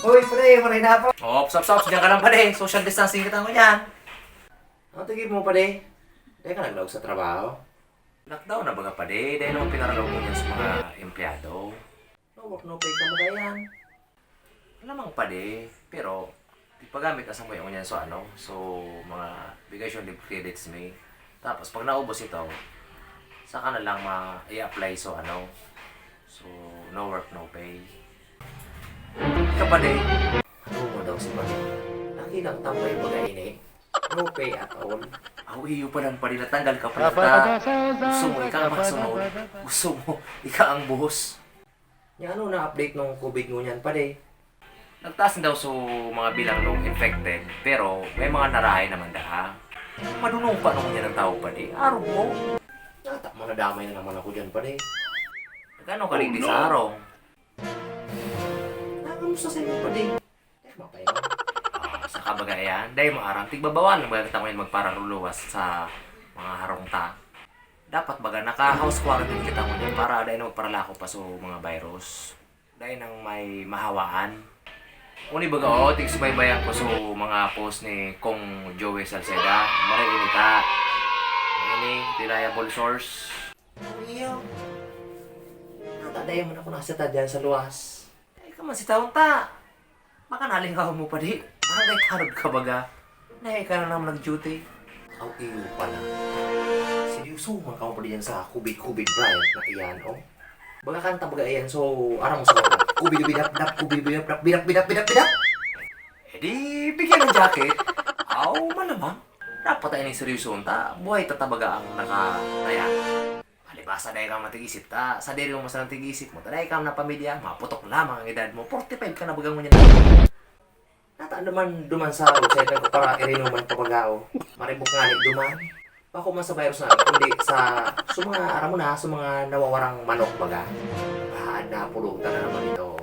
Uy, pre, maray na po. Ops, diyan ka lang pare. Social distancing kita mo yan. Ano tigil mo, pre? Dahil ka naglaog sa trabaho. Lockdown na baga pare. Dahil naman pinaralaw mo yan sa mga empleyado. No work, no pay ka mo ganyan. Lamang pare. Pero, ipagamit ka sa mo yan so ano. So, mga bigation leave credits may. Tapos, pag naubos ito, saka na lang i-apply so ano. So, no work, no pay. Ika pare. Ano mo daw si Pati? Nakilang tambay baga ini. No pay at all. Aw, iyo pa lang pare. Natanggal ka pala ta. Gusto mo, ikaw ang masunod. Gusto mo, ikaw ang buhos. Yung ano na-update nung COVID mo niyan, pare? Nagtaas daw so mga bilang nung infected, pero may mga narahay naman daha. Madunong pa nung yan ang tao pa di. Araw mo. Natak mo nadamay na naman ako dyan, pare. Nagano ka rin sa araw? Nakamusta sa inyo, pare? Eh, mapay mo. Sa kabagayan, dahil maarang tigbabawan ng mga kita mo magpararuluwas sa mga harongta. Dapat baga naka-house quarantine kita mo yan para dahil magparalako pa so mga virus. Dahil nang may mahawaan. Uni baga tigsubaybayan ko so mga post ni Kong Joey Salceda. Maray ka. Ini, reliable source. Iyo. Natadayan mo na kung nasa dyan sa luwas. Ay ka man si taon ta. Baka nalingaw mo pa di. Parang kay tarod ka baga. Nahay ka na naman nag-duty. Ang iyo pala. Seryoso, man ka mo pa diyan sa kubid-kubid Brian na iyan, oh. Baga kanta baga iyan, so arang mo sa mga kubid-bidap-dap, kubid-bidap-dap, bidap-bidap-bidap-bidap. Eh di, bigyan ng jacket. Aw, malamang. Dapat ay ni seryoso ta. Buhay tatabaga ang nakataya. Palibasa dahil ka matig-isip ta. Sa diri mo mas nang tig-isip mo. Dahil ka na pamilya, maputok lamang ang edad mo. 45 ka na bagang mo niya. Nataan naman duman sa website ko para irinuman pabagao. Maribok nga ni duman. Bako man sa virus na, kundi sa mga aram mo na, sa mga nawawarang manok baga. Na pulutan na naman ito.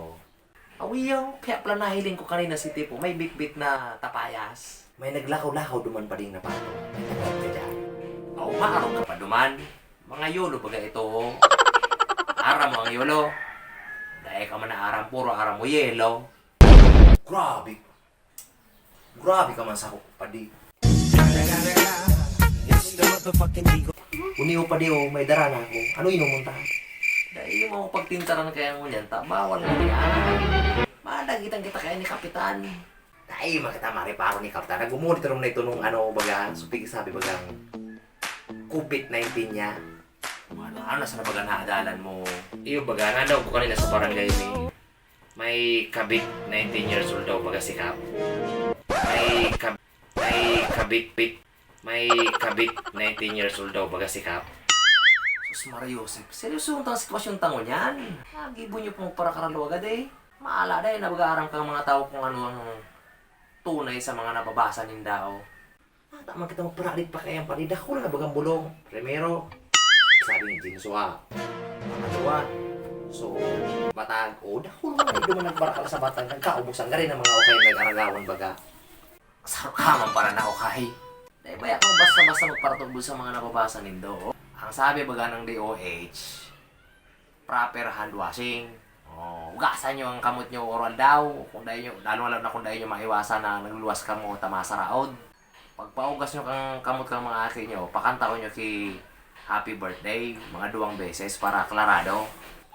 Awiyaw, kaya pala nahiling ko kanina si Tipo. May bit-bit na tapayas. May naglakaw-lakaw duman pa din na pato. May naglag ka dyan. Aw, maaraw ka pa duman. Mga yolo baga ito. Aram mo ang yolo. Dahil ka man na aram, puro aram mo yelo. Grabe. Grabe ka man sa padi. Uniyo pa di may dara na ako. Ano inumun ta? Dahil yung mga pagtintaran kaya mo niyan, bawal na yan. Malagitan kita kaya ni Kapitan. Ay, makita mariparo ni Kapitan. Nagumulit rin na ito nung ano baga. Supig sabi bagang COVID-19 niya. Ano, nasa na baga naadalan mo? Iyo baga, nadaw ko kanina sa barangay ni may kabit 19 years old daw baga si Kap. May kabit 19 years old daw baga si Kap. Sus Maria Joseph, seryoso ang sitwasyon tango niyan. Nagibo niyo pong para karalo agad eh. Maala dahil nabag-aaram kang mga tao kung ano ang tunay sa mga nababasa nindao. Tama kita magparalit pa kayang palida ko na bagang bulong. Primero, sabi ni Jinsua. Pangalawa, so, batag. O, dako naman ay duman nagbarakal sa batang. Nagkaubusan ka rin ng mga okay nag-aragawan baga. Sarap ka man para na okay. Dahil baya kang basta-basta magparatubol sa mga nababasa nindo. Ang sabi baga ng DOH, proper hand washing. Hugasan nyo ang kamot nyo oral daw. Kung dahil nyo, lalo na kung dahil nyo maiwasan na nagluluwas ka mo tamasa raod. Pagpaugas nyo kang kamot kang mga aki nyo, pakanta ko nyo kay happy birthday, mga 2 beses para klarado.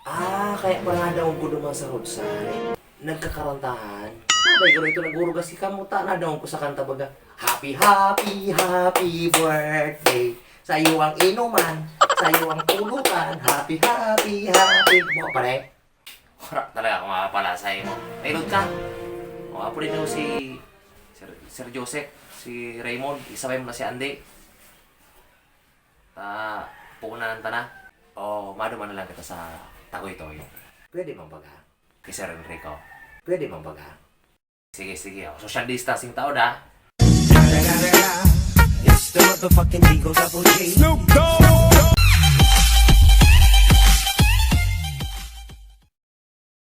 Kaya pa nga daw ko duman sa roadside. Nagkakarantahan. Sabay ko rito nagurugas si kamuta na daw ko sa kanta baga. Happy, happy, happy birthday. Sa iyo ang inuman, sa iyo ang tulukan. Happy, happy, happy. Mo pare. Harap talaga kung makapalasay mo. Nailod ka. O, apo rin daw si Sir Joseph, si Raymond, isabay mo na si Andy. Puunahan ta na. O, maduman na lang kita sa Tagoy-Toy. Pwede man baga? Kay Sir Enrico. Pwede man baga? Sige. Social distancing taon ha. It's the motherfucking Eagle Double G. Snoop Dogg.